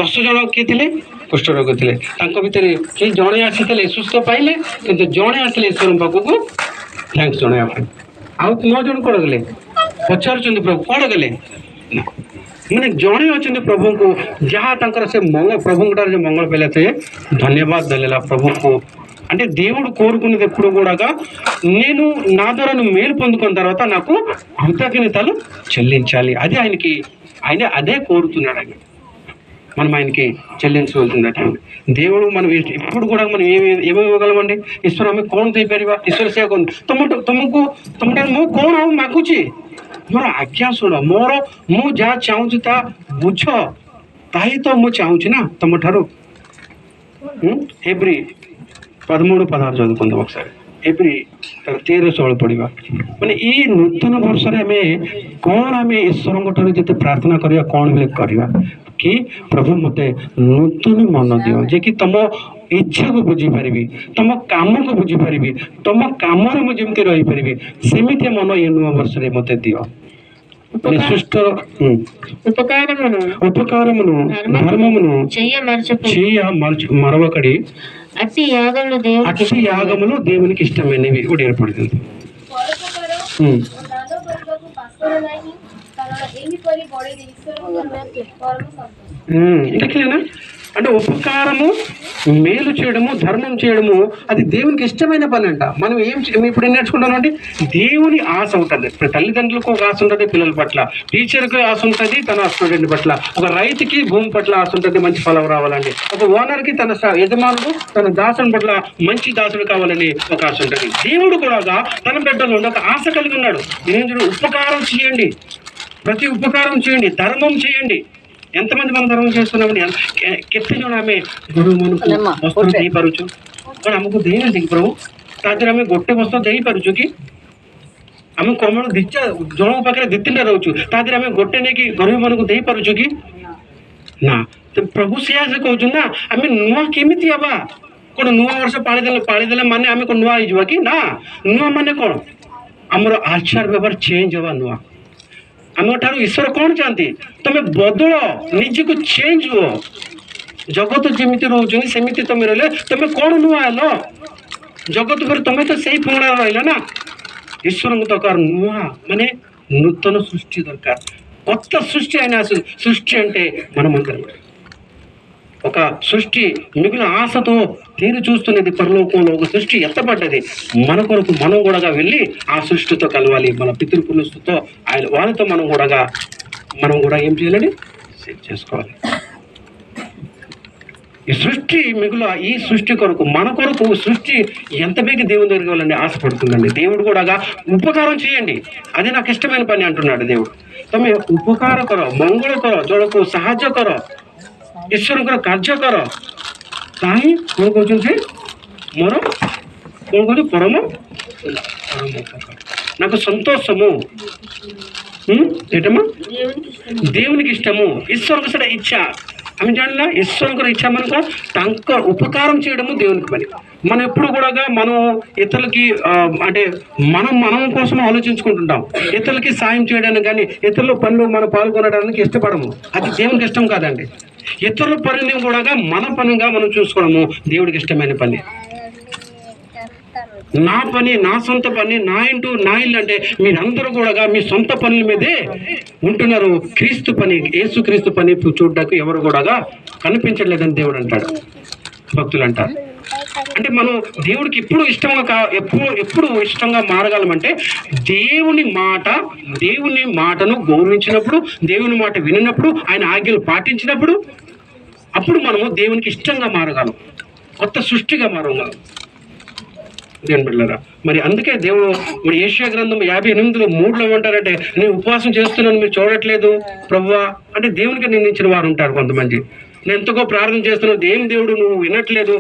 10 జଣ କିଏ ଥିଲେ? କୁଷ୍ଠରୋଗ ଥିଲେ, ତାଙ୍କ ଭିତରେ କେହି ଜଣେ ଆସିଥିଲେ ସୁସ୍ଥ ପାଇଲେ, କିନ୍ତୁ ଜଣେ ଆସିଲେ ଈଶ୍ୱରଙ୍କ ପାଖକୁ ଥ୍ୟାଙ୍କ୍ସ ଜଣାଇବା ପାଇଁ। ଆଉ 9 ଜଣ କ'ଣ ଗଲେ? ପଚାରୁଛନ୍ତି ପ୍ରଭୁ କ'ଣ ଗଲେ ନା, ମାନେ ଜଣେ ଅଛନ୍ତି ପ୍ରଭୁଙ୍କୁ, ଯାହା ତାଙ୍କର ସେ ప్రభువుంటారు మంగళ పెళ్ళైతే ధన్యవాదాలు తెలియాల ప్రభువుకు. అంటే దేవుడు కోరుకునేది ఎప్పుడు కూడా నేను నా ద్వారా నువ్వు మేలు పొందుకున్న తర్వాత నాకు కృతజ్ఞతలు చెల్లించాలి. అది ఆయన అదే కోరుతున్నాడు. మనం ఆయనకి చెల్లించవలసిందట. దేవుడు మనం ఎప్పుడు కూడా మనం ఏమి ఇవ్వగలమండి? ଈଶ୍ୱର ଆମେ କ'ଣ ଦେଇପାରିବା? ଈଶ୍ୱର ସେୟା କହନ୍ତି ତମଠାରୁ ମୁଁ କ'ଣ ଆଉ ମାଗୁଛି? ମୋର ଆଜ୍ଞା ଶୁଣ, ମୁଁ ଯାହା ଚାହୁଁଛି ତା ବୁଝ, ତାହି ତ ମୁଁ ଚାହୁଁଛି ନା ତମଠାରୁ। ହେବ୍ରୀ 13:16 ଚదువుకుందాం ఒకసారి। ହେବ୍ରୀ 13:16 ପଢ଼ିବା। ମାନେ ଏଇ ନୂତନ ବର୍ଷରେ ଆମେ କ'ଣ ଆମେ ଈଶ୍ୱରଙ୍କ ଠାରୁ ଯେତେ ପ୍ରାର୍ଥନା କରିବା, କ'ଣ ହେଲେ କରିବା କି ପ୍ରଭୁ ମୋତେ ନୂତନ ମନ ଦିଅ, ଯେ କି ତମ ଇଚ୍ଛାକୁ ବୁଝିପାରିବି, ତମ କାମକୁ ବୁଝିପାରିବି, ତମ କାମରେ ମୁଁ ଯେମିତି ରହିପାରିବି, ସେମିତି ମନ ଏ ନୂଆ ବର୍ଷରେ ମୋତେ ଦିଅ। ఉపకారమును ధర్మమును మరవకడి అట్టి యాగములు దేవునికి ఇష్టమైనవి కూడా ఏర్పడుతుంది। అంటే ఉపకారము, మేలు చేయడము, ధర్మం చేయడము అది దేవునికి ఇష్టమైన పని అంట। మనం ఇప్పుడు ఏం నేర్చుకుంటాం అంటే దేవుని ఆశ ఉంటుంది। తల్లిదండ్రులకు ఒక ఆశ ఉంటుంది పిల్లల పట్ల, టీచర్కి ఆశ ఉంటుంది తన స్టూడెంట్ పట్ల, ఒక రైతుకి భూమి పట్ల ఆశ ఉంటుంది మంచి ఫలం రావాలండి, ఒక ఓనర్కి తన యజమానుడు తన దాసుని పట్ల మంచి దాసుడు కావాలని ఒక ఆశ ఉంటుంది। దేవుడు కూడా తన బిడ్డలో ఒక ఆశ కలిగి ఉన్నాడు। ఉపకారం చేయండి, ప్రతి ఉపకారం చేయండి, ధర్మం చేయండి। ఎంతమంది మనం ధర్మం చేస్తున్నామని କେତେ ଜଣ ଆମେ ଗରିବମାନଙ୍କୁ ବସ୍ତ୍ର ଦେଇପାରୁଛୁ? କ'ଣ ଆମକୁ ଦେଇନାହାନ୍ତି କି ପ୍ରଭୁ? ତା ଦେହରେ ଆମେ ଗୋଟେ ବସ୍ତ୍ର ଦେଇପାରୁଛୁ କି? ଆମେ କମଳ ଜଣଙ୍କ ପାଖରେ 2-3ଟା ରହୁଛୁ, ତା ଦେହରେ ଆମେ ଗୋଟେ ନେଇକି ଗରିବମାନଙ୍କୁ ଦେଇପାରୁଛୁ କି? ନା। ପ୍ରଭୁ ସେୟା ସେ କହୁଛନ୍ତି ନା, ଆମେ ନୂଆ କେମିତି ହେବା? କ'ଣ ନୂଆ ବର୍ଷ ପାଳିଦେଲେ ମାନେ ଆମେ କ'ଣ ନୂଆ ହେଇଯିବା କି? ନା। ନୂଆ ମାନେ କ'ଣ? ଆମର ଆଚାର ବ୍ୟବହାର ଚେଞ୍ଜ ହେବା ନୂଆ। ଆମ ଠାରୁ ଈଶ୍ୱର କ'ଣ ଚାହାନ୍ତି? ତମେ ବଦଳ, ନିଜକୁ ଚେଞ୍ଜ ହୁଅ। ଜଗତ ଯେମିତି ରହୁଛନ୍ତି ସେମିତି ତମେ ରହିଲେ ତମେ କ'ଣ ନୂଆ ହେଲ? ଜଗତ ପରେ ତମେ ତ ସେଇ ପୁରୁଣା ରହିଲ ନା। ଈଶ୍ୱରଙ୍କୁ ଦରକାର ନୂଆ, ମାନେ నూతన సృష్టి దొరకాలి, కొత్త సృష్టి అయిన సృష్టి అంటే మనమందరం ఒక సృష్టి మిగిలిన ఆశతో తీరు చూస్తున్నది పరలోకంలో ఒక సృష్టి ఎత్తపడ్డది మన కొరకు మనం కూడా వెళ్ళి ఆ సృష్టితో కలవాలి, మన పితృపురుషులతో ఆయన వాళ్ళతో మనం కూడా ఏం చేయాలండి? సెట్ చేసుకోవాలి। ఈ సృష్టి మిగుల ఈ సృష్టి కొరకు మన కొరకు సృష్టి ఎంత బేగి దేవుని దగ్గరికి వెళ్ళండి ఆశపడుతుందండి। దేవుడు కూడా ఉపకారం చేయండి, అది నాకు ఇష్టమైన పని అంటున్నాడు దేవుడు। ତମେ ଉପକାର କର, ମଙ୍ଗଳ କର, ଜଣକୁ ସାହାଯ୍ୟ କର, ଈଶ୍ୱରଙ୍କର କାର୍ଯ୍ୟ କର, ତାହିଁ କ'ଣ କହୁଛନ୍ତି? ମୋର କ'ଣ କହୁଛି? ପରମ నాకు సంతోషము, ఏంటమ్మా? దేవునికి ఇష్టము, ఈశ్వరకు ସେଟା ଇଚ୍ଛା। ଆମେ ଜାଣିଲା ఈశ్వరుଙ୍କର ఇచ్చా మనకు ତାଙ୍କ ఉపకారం చేయడము దేవునికి పని। మనం ఎప్పుడు కూడా మనం ఇతరులకి అంటే మనం కోసం ఆలోచించుకుంటుంటాం, ఇతరులకి సాయం చేయడానికి కానీ ఇతరుల పనులు మనం పాల్గొనడానికి ఇష్టపడము, అది దేవునికి ఇష్టం కాదండి। ఇతరుల పనిని కూడా మన పనిగా మనం చూసుకోవడము దేవుడికి ఇష్టమైన పని। నా పని, నా సొంత పని, నా ఇంటూ నా ఇల్లు అంటే మీరందరూ కూడా మీ సొంత పనుల మీదే ఉంటున్నారు। క్రీస్తు పని, యేసుక్రీస్తు పని చూడడానికి ఎవరు కూడా కనిపించట్లేదని దేవుడు అంటాడు, భక్తులు అంటారు। అంటే మనం దేవుడికి ఎప్పుడు ఇష్టంగా మారగలమంటే దేవుని మాటను గౌరవించినప్పుడు, దేవుని మాట వినినప్పుడు, ఆయన ఆజ్ఞలు పాటించినప్పుడు అప్పుడు మనము దేవునికి ఇష్టంగా మారగలం, కొత్త సృష్టిగా మారగలం దేవుని బిడ్డలారా। మరి అందుకే దేవుడు మరి యెషయా గ్రంథం 58:3 ఏమంటారంటే, నేను ఉపవాసం చేస్తున్నాను మీరు చూడట్లేదు ప్రభువా అంటే దేవునికి నిందించిన వారు ఉంటారు కొంతమంది। నేను ఎంతగో ప్రార్థన చేస్తున్నాను, ఏం దేవుడు నువ్వు వినట్లేదు,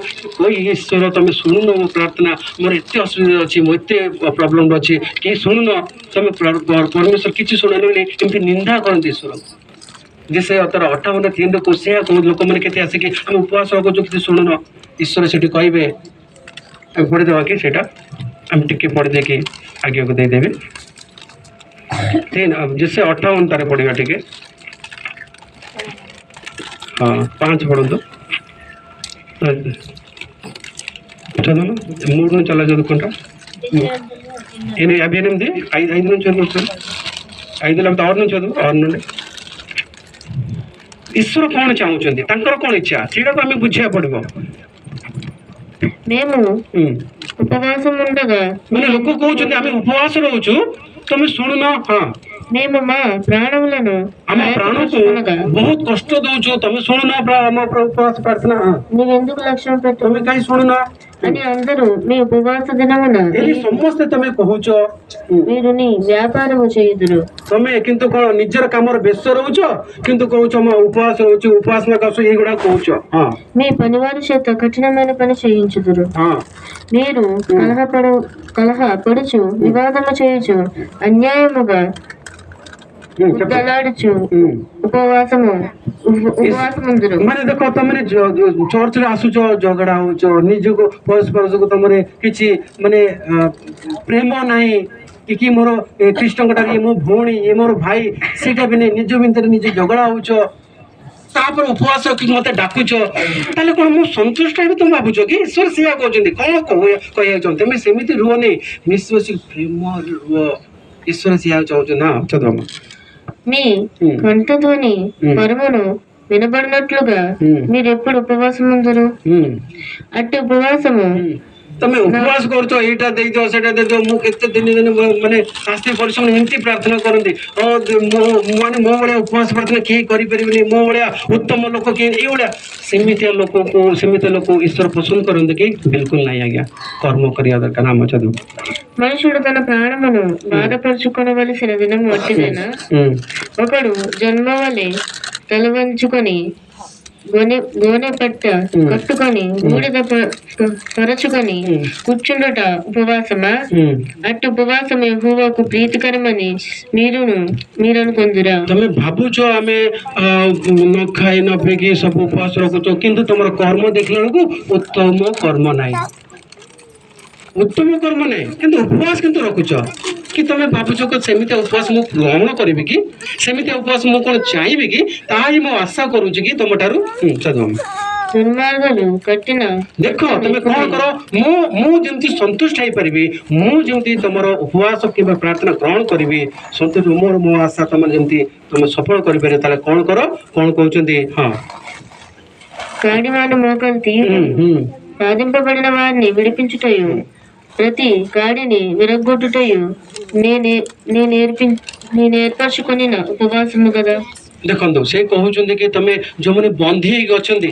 ఈశ్వర ତମେ ଶୁଣୁନ ମୋ ପ୍ରାର୍ଥନା, ମୋର ଏତେ ଅସୁବିଧା ଅଛି, ମୁଁ ଏତେ ପ୍ରୋବ୍ଲେମ୍ ଅଛି, କେହି ଶୁଣୁନ, ତମେ ପରମେଶ୍ୱର କିଛି ଶୁଣନି ବୋଲି ଏମିତି ନିନ୍ଦା କରନ୍ତି ଈଶ୍ୱର। ଯେ ସେ ତାର 58:3 ସେୟା ଲୋକମାନେ କେତେ ଆସିକି ଆମେ ଉପବାସ କରୁଛୁ କିଛି ଶୁଣୁନ, ଈଶ୍ୱର ସେଠି କହିବେ ପଢ଼ିଦେବା କି ସେଇଟା ଆମେ ଟିକେ ପଢ଼ିଦେଇକି ଆଜ୍ଞାକୁ ଦେଇଦେବେ। ଯେ ସେ 58 ତାରେ ପଢ଼ିବା ଟିକେ, ହଁ 5 ପଢ଼ନ୍ତୁ। చదువు 3 నుంచి అలా చదువుకుంటా 58 5 నుంచి చదువుకుంటాను 5 లేకపోతే 6 నుంచి చదువు 6 నుండి ଈଶ୍ୱର କ'ଣ ଚାହୁଁଛନ୍ତି ତାଙ୍କର କ'ଣ ଇଚ୍ଛା ସେଇଟାକୁ ଆମେ ବୁଝିବାକୁ ପଡ଼ିବ మేము ఉపవాసం ఉండగా ମାନେ ଲୋକ କହୁଛନ୍ତି ଆମେ ଉପବାସ ରହୁଛୁ ତମେ ଶୁଣୁନ ହଁ మేము మా ప్రాణములను ଆମ ପ୍ରାଣକୁ ବହୁତ କଷ୍ଟ ଦଉଛୁ ତମେ ଶୁଣୁନ ଆମ ଉପବାସ ପ୍ରାର୍ଥନା నీవెందుకు లక్ష్యం పెట్టు ତମେ କାହିଁ ଶୁଣୁନ అని అందరూ మీ ఉపవాస దినమున ଏଠି ସମସ୍ତେ ତମେ କହୁଛ మీరు నీ వ్యాపారము చేయుదురు ତମେ କିନ୍ତୁ କ'ଣ ନିଜର କାମରେ ବ୍ୟସ୍ତ ରହୁଛ କିନ୍ତୁ କହୁଛ ମୁଁ ଉପବାସ ରହୁଛି ଉପାସନା କରୁଛୁ ଏଇଗୁଡା କହୁଛ ହଁ మీ పనివారి చేత కఠినమైన పని చేయించుదురు ହଁ మీరు కలహపడుచు వివాదము చేయుచు అన్యాయముగా ఉద్దలాడుచు ଉପବାସମୁନ୍ଦୁରୁ ମାନେ ଦେଖ ତମେ ଚର୍ଚ୍ଚରେ ଆସୁଛ ଝଗଡା ହଉଛ ନିଜକୁ ପରସ୍ପରକୁ ତମରେ କିଛି ମାନେ ପ୍ରେମ ନାହିଁ କି ମୋର ଖ୍ରୀଷ୍ଟଙ୍କ ଠାରୁ ଇଏ ମୋ ଭଉଣୀ ଇଏ ମୋର ଭାଇ ସେଇଟା ବି ନାହିଁ ନିଜ ଭିତରେ ନିଜେ ଝଗଡା ହଉଛ ତାପରେ ଉପବାସ ରଖିକି ମତେ ଡାକୁଛ ତାହେଲେ କ'ଣ ମୁଁ ସନ୍ତୁଷ୍ଟ ହେବି ତମେ ଭାବୁଛ କି ଈଶ୍ୱର ସେଇଆ କହୁଛନ୍ତି କ'ଣ କହିବାକୁ ଚାହୁଁ ତମେ ସେମିତି ରୁହନି ମିଶି ପ୍ରେମ ରୁହ ଈଶ୍ୱର ସେଇଆ ଚାହୁଁଛ ନା చదువు మీ కంఠధ్వని పరమును వినబడినట్లుగా మీరెప్పుడు ఉపవాసం ఉందరు అట్టి ఉపవాసము ତମେ ଉପବାସ କରୁଛ ଏଇଟା ଦେଇଦିଅ ସେଇଟା ଦେଇଦିଅ ମୁଁ କେତେ ଦିନ ମାନେ ଶାସ୍ତ୍ରୀ ପରିଶ୍ରମ ଏମିତି ପ୍ରାର୍ଥନା କରନ୍ତି ମାନେ ମୋ ଭଳିଆ ଉପବାସ ପ୍ରାର୍ଥନା କେହି କରିପାରିବେନି ମୋ ଭଳିଆ ଉତ୍ତମ ଲୋକ କେହି ଏଇଭଳିଆ ସେମିତିଆ ଲୋକ ଈଶ୍ୱର ପସନ୍ଦ କରନ୍ତି କି ବିଲକୁଲ ନାହିଁ ଆଜ୍ଞା କର୍ମ କରିବା ଦରକାର ଆମ చదువు మనుషుడు తన ప్రాణమును బాధపరుచుకొనవలసిన దినం వట్టిదేనా ఒకడు జన్మ వలె తలవంచుకొని గోనె పట్ట కట్టుకొని బూడిద పరచుకొని కూర్చుండుట ఉపవాసమా అట్టి ఉపవాసం యెహోవాకు ప్రీతికరమని మీరు అనుకొందురా ତମେ ଭାବୁଛ ଆମେ ନ ଖାଇ ନ ପିଇକି ସବୁ ଉପବାସ ରଖୁଛ କିନ୍ତୁ ତମର କର୍ମ ଦେଖିଲା ବେଳକୁ ଉତ୍ତମ କର୍ମ ନାହିଁ ଉତ୍ତମ କର୍ମ ନାହିଁ କିନ୍ତୁ ଉପବାସ କିନ୍ତୁ ରଖୁଛ କି ତମେ ଭାବୁଛ କି ସେମିତିଆ ଉପବାସ ମୁଁ ଗ୍ରହଣ କରିବି କି ସେମିତିଆ ଉପବାସ ମୁଁ କ'ଣ ଚାହିଁବି କି ତାହା ହିଁ ମୁଁ ଆଶା କରୁଛି କି ତମଠାରୁ దుర్మార్గులు కట్టిన ଦେଖ ତମେ କ'ଣ କର ମୁଁ ଯେମିତି ସନ୍ତୁଷ୍ଟ ହେଇପାରିବି ମୁଁ ଯେମିତି ତମର ଉପବାସ କିମ୍ବା ପ୍ରାର୍ଥନା ଗ୍ରହଣ କରିବି ସନ୍ତୁଷ୍ଟ ମୋ ଆଶା ତମେ ଯେମିତି ତମେ ସଫଳ କରିପାରିବ ତାହେଲେ କ'ଣ କର କ'ଣ କହୁଛନ୍ତି ହଁ కాడివాని మోకలు తీయు సాధింపబడిన వారిని విడిపించుటయు ప్రతి కాడిని విరగొట్టుటయు నేర్పరచుకొని ఉపవాసము కదా ଦେଖନ୍ତୁ ସେ କହୁଛନ୍ତି କି ତମେ ଯୋଉମାନେ ବନ୍ଦୀ ହେଇକି ଅଛନ୍ତି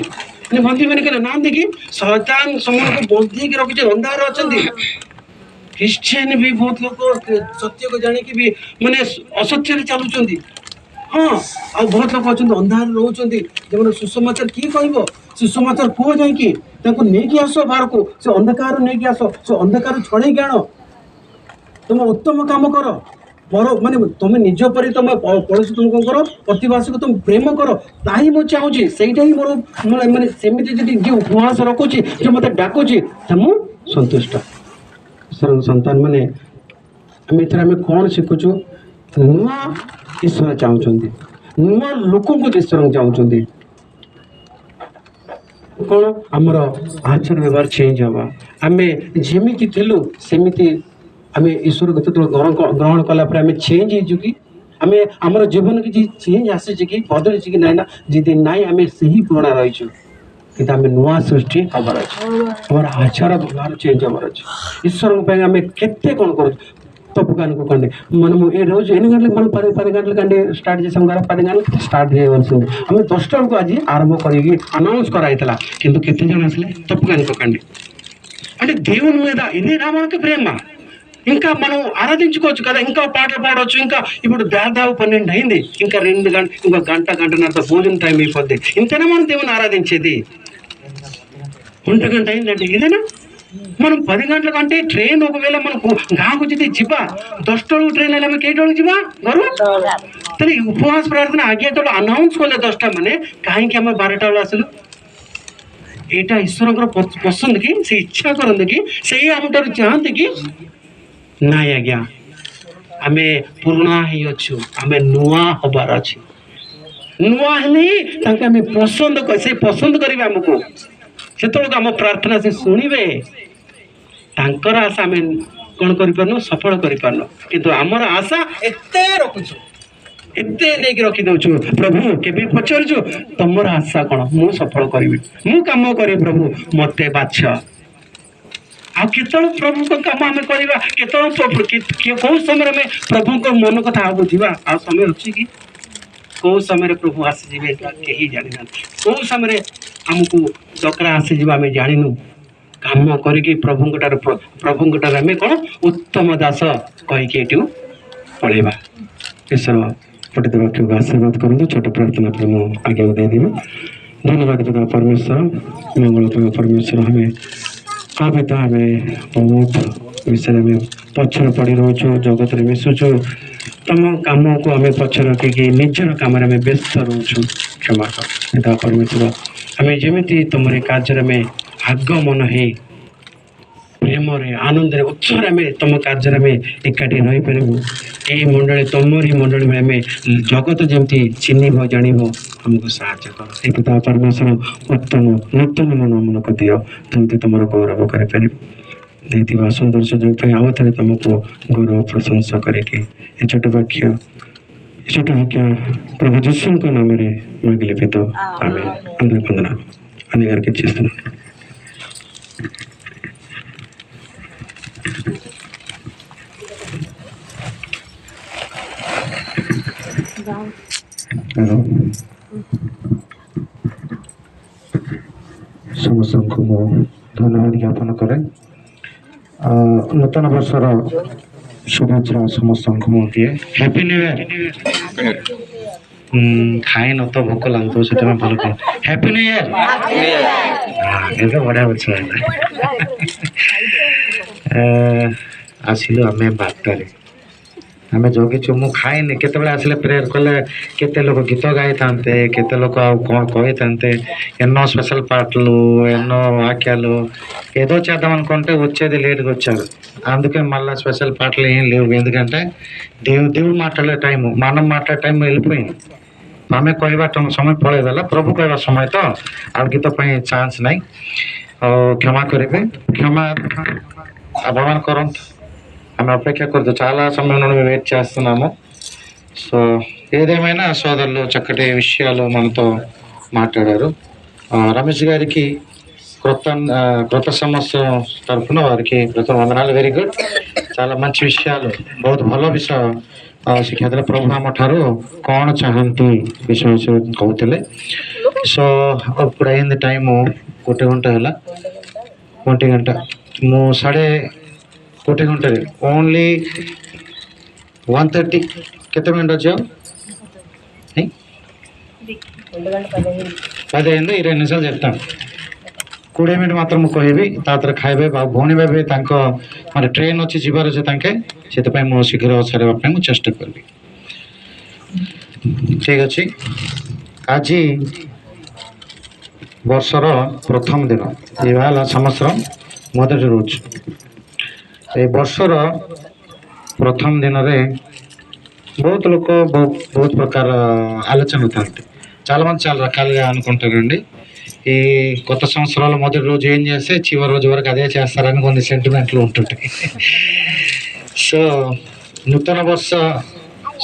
ବନ୍ଦୀ ମାନେ କହିଲେ ନାହାନ୍ତି କି ଶୈତାନ ସେମାନଙ୍କୁ ବନ୍ଦୀ ହେଇକି ରଖିଛି ଅନ୍ଧାରରେ ଅଛନ୍ତି ଖ୍ରୀଷ୍ଟିଆନ ବି ବହୁତ ଲୋକ ସତ୍ୟକୁ ଜାଣିକି ବି ମାନେ ଅସତ୍ୟରେ ଚାଲୁଛନ୍ତି ହଁ ଆଉ ବହୁତ ଲୋକ ଅଛନ୍ତି ଅନ୍ଧାରରେ ରହୁଛନ୍ତି ଯେଉଁମାନେ ସୁସମାଚାର କିଏ କହିବ ସୁସମାଚାର କୁହ ଯାଇକି ତାଙ୍କୁ ନେଇକି ଆସ ବାହାରକୁ ସେ ଅନ୍ଧକାର ନେଇକି ଆସ ସେ ଅନ୍ଧକାର ଛଡ଼େଇକି ଆଣ ତୁମେ ଉତ୍ତମ କାମ କର ମାନେ ତମେ ନିଜ ପରି ତମେ ପଡ଼ୋଶୀ ତୁମକୁ କର ପ୍ରତିବାସୀକୁ ତମେ ପ୍ରେମ କର ତାହା ହିଁ ମୁଁ ଚାହୁଁଛି ସେଇଟା ହିଁ ମୋର ମାନେ ସେମିତି ଯଦି ଯିଏ ଉପବାସ ରଖୁଛି ଯିଏ ମୋତେ ଡାକୁଛି ତ ମୁଁ ସନ୍ତୁଷ୍ଟ ଈଶ୍ୱରଙ୍କ ସନ୍ତାନ ମାନେ ଏଥିରେ ଆମେ କ'ଣ ଶିଖୁଛୁ ନୂଆ ଈଶ୍ୱର ଚାହୁଁଛନ୍ତି ନୂଆ ଲୋକଙ୍କୁ ଈଶ୍ୱର ଚାହୁଁଛନ୍ତି କ'ଣ ଆମର ଆଚାର ବ୍ୟବହାର ଚେଞ୍ଜ ହେବା ଆମେ ଯେମିତି ଥିଲୁ ସେମିତି ଆମେ ଈଶ୍ୱରକୁ ଯେତେବେଳେ ଗ୍ରହଣ କଲା ପରେ ଆମେ ଚେଞ୍ଜ ହେଇଛୁ କି ଆମେ ଆମର ଜୀବନ କିଛି ଚେଞ୍ଜ ଆସିଛି କି ବଦଳିଛି କି ନାହିଁ ନା ଯଦି ନାହିଁ ଆମେ ସେହି ପୁରୁଣା ରହିଛୁ କିନ୍ତୁ ଆମେ ନୂଆ ସୃଷ୍ଟି ହେବାର ଅଛି ଆମର ଆଚାର ବ୍ୟବହାର ଚେଞ୍ଜ ହେବାର ଅଛି ଈଶ୍ୱରଙ୍କ ପାଇଁ ଆମେ କେତେ କ'ଣ କରୁଛୁ తప్పు అనుకోకండి మనము ఈ రోజు 8 గంటలకు మనం 10 గంటలకంటే స్టార్ట్ చేసాం కదా 10 గంటలకు స్టార్ట్ చేయవలసింది ଆମେ 10 ବେଳକୁ ଆଜି ଆରମ୍ଭ କରିକି అనాउన్స్ କରାଯାଇଥିଲା କିନ୍ତୁ କେତେ ଜଣ ଆସିଲେ తప్పు అనుకోకండి అంటే దేవుని మీద ఇదే నా మనకి ప్రేమ ఇంకా మనం ఆరాధించుకోవచ్చు కదా ఇంకా పాటలు పాడవచ్చు ఇంకా ఇప్పుడు దాదాపు 12 అయింది ఇంకా 2 గంటలు ఇంకో గంటన్నర భోజన టైం అయిపోద్ది ఇంతేనా మనం దేవుని ఆరాధించేది 1 గంట అయిందంటే ఇదేనా మనం 10 గంటల కంటే ట్రైన్ ఒకవేళ మనకు ଗାଁକୁ ଯଦି ଯିବା 10 ବେଳକୁ ଟ୍ରେନ୍ ହେଲେ ଆମେ କେଇଟା ବେଳକୁ ଯିବା ଘରୁ ତାହେଲେ ଉପବାସ ପ୍ରାର୍ଥନା ଆଜ୍ଞା ଯେତେବେଳେ ଆନାଉନ୍ସ କଲେ 10ଟା ମାନେ କାହିଁକି ଆମେ 12ଟା ବେଳେ ଆସିଲୁ ଏଇଟା ଈଶ୍ୱରଙ୍କର ପସନ୍ଦ କି ସେ ଇଚ୍ଛା କରନ୍ତି କି ସେଇ ଆମଠାରୁ ଚାହାନ୍ତି କି ନାଇଁ ଆଜ୍ଞା ଆମେ ପୁରୁଣା ହେଇଅଛୁ ଆମେ ନୂଆ ହବାର ଅଛି ନୂଆ ହେଲେ ତାଙ୍କୁ ଆମେ ସେ ପସନ୍ଦ କରିବେ ଆମକୁ ସେତେବେଳକୁ ଆମ ପ୍ରାର୍ଥନା ସେ ଶୁଣିବେ। ତାଙ୍କର ଆଶା ଆମେ କ'ଣ କରିପାରୁନୁ, ସଫଳ କରିପାରୁନୁ, କିନ୍ତୁ ଆମର ଆଶା ଏତେ ରଖୁଛୁ, ଏତେ ନେଇକି ରଖିଦେଉଛୁ। ପ୍ରଭୁ କେବେ ପଚାରୁଛୁ ତମର ଆଶା କ'ଣ? ମୁଁ ସଫଳ କରିବି, ମୁଁ କାମ କରିବି, ପ୍ରଭୁ ମତେ ବାଛ। ଆଉ କେତେବେଳେ ପ୍ରଭୁଙ୍କ କାମ ଆମେ କରିବା? କେତେବେଳେ କୋଉ ସମୟରେ ଆମେ ପ୍ରଭୁଙ୍କ ମନ କଥା ଆଉ ବୁଝିବା? ଆଉ ସମୟ ଅଛି କି? କୋଉ ସମୟରେ ପ୍ରଭୁ ଆସିଯିବେ କେହି ଜାଣିନାହାନ୍ତି। କୋଉ ସମୟରେ ଆମକୁ ଡକରା ଆସିଯିବ ଆମେ ଜାଣିନୁ। କାମ କରିକି ପ୍ରଭୁଙ୍କଠାରେ ଆମେ କ'ଣ ଉତ୍ତମ ଦାସ କହିକି ଏଠୁ ପଳେଇବା। ଈଶ୍ୱର ପଠିତ ବାକ୍ୟକୁ ଆଶୀର୍ବାଦ କରନ୍ତୁ। ଛୋଟ ପ୍ରାର୍ଥନା ପରେ ମୁଁ ଆଜ୍ଞାକୁ ଦେଇଦେବି। ଧନ୍ୟବାଦ ପିତା ପରମେଶ୍ୱର, ମଙ୍ଗଳପ୍ରିୟ ପରମେଶ୍ୱର। ଆମେ ବହୁତ ବିଷୟରେ ଆମେ ପଛରେ ପଡ଼ି ରହୁଛୁ, ଜଗତରେ ମିଶୁଛୁ। ତମ କାମକୁ ଆମେ ପଛରେ ରଖିକି ନିଜର କାମରେ ଆମେ ବ୍ୟସ୍ତ ରହୁଛୁ। କ୍ଷମା କର ପିତା ପରମେଶ୍ୱର। ଆମେ ଯେମିତି ତମରି କାର୍ଯ୍ୟରେ ଆମେ ଆଗମନ ହେଇ ପ୍ରେମରେ, ଆନନ୍ଦରେ, ଉତ୍ସବରେ ଆମେ ତମ କାର୍ଯ୍ୟରେ ଆମେ ଏକାଠି ରହିପାରିବୁ। ଏହି ମଣ୍ଡଳୀ ତମରି ମଣ୍ଡଳୀ ଆମେ ଜଗତ ଯେମିତି ଚିହ୍ନିବ, ଜାଣିବ, ଆମକୁ ସାହାଯ୍ୟ କର। ଏ ପିତା ପରମେଶ୍ୱର ଉତ୍ତମ ନୂତନ ମନ ଆମକୁ ଦିଅ, ଯେମିତି ତମର ଗୌରବ କରିପାରିବ। ଦେଇଥିବା ସୁନ୍ଦର ସୁଯୋଗ ପାଇଁ ଆଉ ଥରେ ତମକୁ ଗୌରବ ପ୍ରଶଂସା କରିକି ଏ ଛୋଟ ବାକ୍ୟ ପ୍ରଭୁ ଯୀଶୁଙ୍କ ନାମରେ ମାଗିଲେ ପିତ ଆମେ ବନ୍ଦନା ଅନେକ କିଛି ସମସ୍ତଙ୍କୁ ମୁଁ ଧନ୍ୟବାଦ ଜ୍ଞାପନ କରେ। ନୂତନ ବର୍ଷର शुभेच्छा समस्त को दिए। Happy new year. खाए न तो भोक लगता से भल कह हैप्पी न्यू ईयर। ये बढ़िया अच्छा आसिलु आम बारटार आम जगिचु मु खाइनि केत आसिले प्रेयर कले केते लोग गीत गाई था केते लोग कौन कही था एनो स्पेशल पाटलू एनो वाक्यालू ఏదో చేద్దామనుకుంటే వచ్చేది లేట్గా వచ్చారు. అందుకే మళ్ళీ స్పెషల్ పాటలు ఏం లేవు. ఎందుకంటే దేవుడు మాట్లాడే టైం మనం మాట్లాడే టైం వెళ్ళిపోయింది. ଆମେ କହିବା ସମୟ ପଳେଇଗଲା। ପ୍ରଭୁ କହିବା ସମୟ ତ ଆଉ ଗୀତ ପାଇଁ ଚାନ୍ସ ନାହିଁ। ଆଉ କ୍ଷମା କରିବେ, କ୍ଷମା భగవాన్ କରନ୍ତୁ। ఆమె అపేక్ష కొడుతూ చాలా సమయం నుండి వెయిట్ చేస్తున్నాము. సో ఏదేమైనా సోదరులు చక్కటి విషయాలు మనతో మాట్లాడారు. రమేష్ గారికి క్రొత్త సంవత్సరం తరఫున వారికి ప్రథమ వందనాలు। వెరీ గుడ్, చాలా మంచి విషయాలు, ବହୁତ ଭଲ ବିଷୟ ଶିକ୍ଷା ଦେଲେ। ପ୍ରଭୁ ଆମ ଠାରୁ କ'ଣ ଚାହାନ୍ତି ବିଷୟ କହୁଥିଲେ। ସୋ ପୁରା ଏମିତି ଟାଇମ୍ 1 ଘଣ୍ଟା ହେଲା, 1 ଘଣ୍ଟା ମୁଁ 1:30 ଘଣ୍ଟାରେ ఓన్లీ 1:30 କେତେ ମିନିଟ୍ ଅଛି? ଆଉ 15 20 నిమిషాలు చెప్తాను। 20 ମିନିଟ୍ ମାତ୍ର ମୁଁ କହିବି, ତାପରେ ଖାଇବେ। ଆଉ ଭଉଣୀ ଭାବେ ତାଙ୍କ ମାନେ ଟ୍ରେନ୍ ଅଛି, ଯିବାର ଅଛି ତାଙ୍କେ, ସେଥିପାଇଁ ମୁଁ ଶୀଘ୍ର ସାରିବା ପାଇଁ ମୁଁ ଚେଷ୍ଟା କରିବି। ଠିକ୍ ଅଛି। ଆଜି ବର୍ଷର ପ୍ରଥମ ଦିନ, ଏ ହେଲା ସମସ୍ତର మొదటి రోజు। ଏ ବର୍ଷର ପ୍ରଥମ ଦିନରେ ବହୁତ ଲୋକ ବହୁତ ప్రకార ఆలోచన ଥାନ୍ତି। చాలా మంది చాలా రకాలుగా అనుకుంటారండి। ఈ కొత్త సంవత్సరాల మొదటి రోజు ఏం చేస్తే చివరి రోజు వరకు అదే చేస్తారని కొన్ని సెంటిమెంట్లు ఉంటుంటాయి। సో ନୂତନ ବର୍ଷ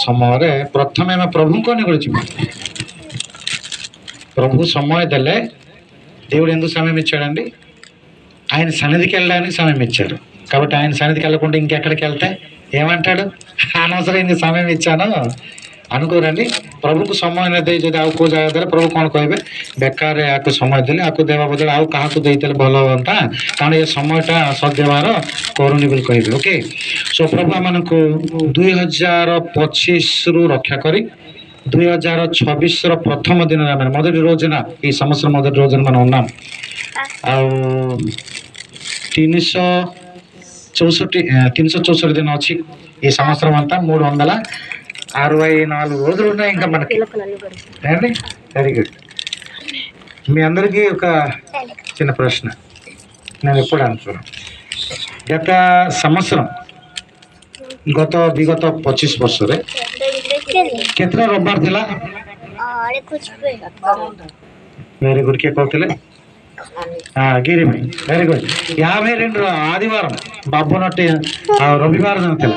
ସମୟରେ ପ୍ରଥମେ ଆମେ ପ୍ରଭୁଙ୍କ ନିକଟକୁ ଯିବୁ। ప్రభు సమయం ଦେଲେ దేవుడు ఎందుకు సమయం ఇచ్చాడండి? ఆయన సన్నిధికి వెళ్ళడానికి సమయం ఇచ్చాడు। కాబట్టి ఆయన సన్నిధికి వెళ్ళకుండా ఇంకెక్కడికి వెళ్తే ఏమంటాడు? అనవసరం ఇంక సమయం ఇచ్చాను అనుకోరండి। ପ୍ରଭୁଙ୍କୁ ସମୟ ନ ଦେଇ ଯଦି ଆଉ କେଉଁ ଜାଗା ଦେଲେ ପ୍ରଭୁ କ'ଣ କହିବେ? ବେକାର ୟାକୁ ସମୟ ଦେଲେ, ଆକୁ ଦେବା ବଦଳରେ ଆଉ କାହାକୁ ଦେଇଥିଲେ ଭଲ ହୁଅନ୍ତା, କାରଣ ଏ ସମୟଟା ସଦ୍ବ୍ୟବହାର କରୁନି ବୋଲି କହିବେ। ଓକେ। సో ప్రభు ଆମମାନଙ୍କୁ 2025ରୁ రక్షా କରି 2026ର ପ୍ରଥମ ଦିନରେ ଆମେ మొదటి రోజున ఈ సంవత్సరం మొదటి రోజున మనం ఉన్నాం। ଆଉ 364 దినం వచ్చి ఈ సంవత్సరం అంతా 364 రోజులు ఉన్నాయి ఇంకా మనకి। Very good. మీ అందరికీ ఒక చిన్న ప్రశ్న నేను ఎప్పుడు అనుకున్నాను, గత సంవత్సరం ବିଗତ 25 ବର୍ଷରେ କେତେଟା ରବିବାର ଥିଲା? Very good. କିଏ କହୁଥିଲେ? గిరి వెరీ గుడ్ 52 ఆదివారం ಬಾಬುನೊಟ್ಟಿ ರವಿವಾರ ಅಂತಾರೆ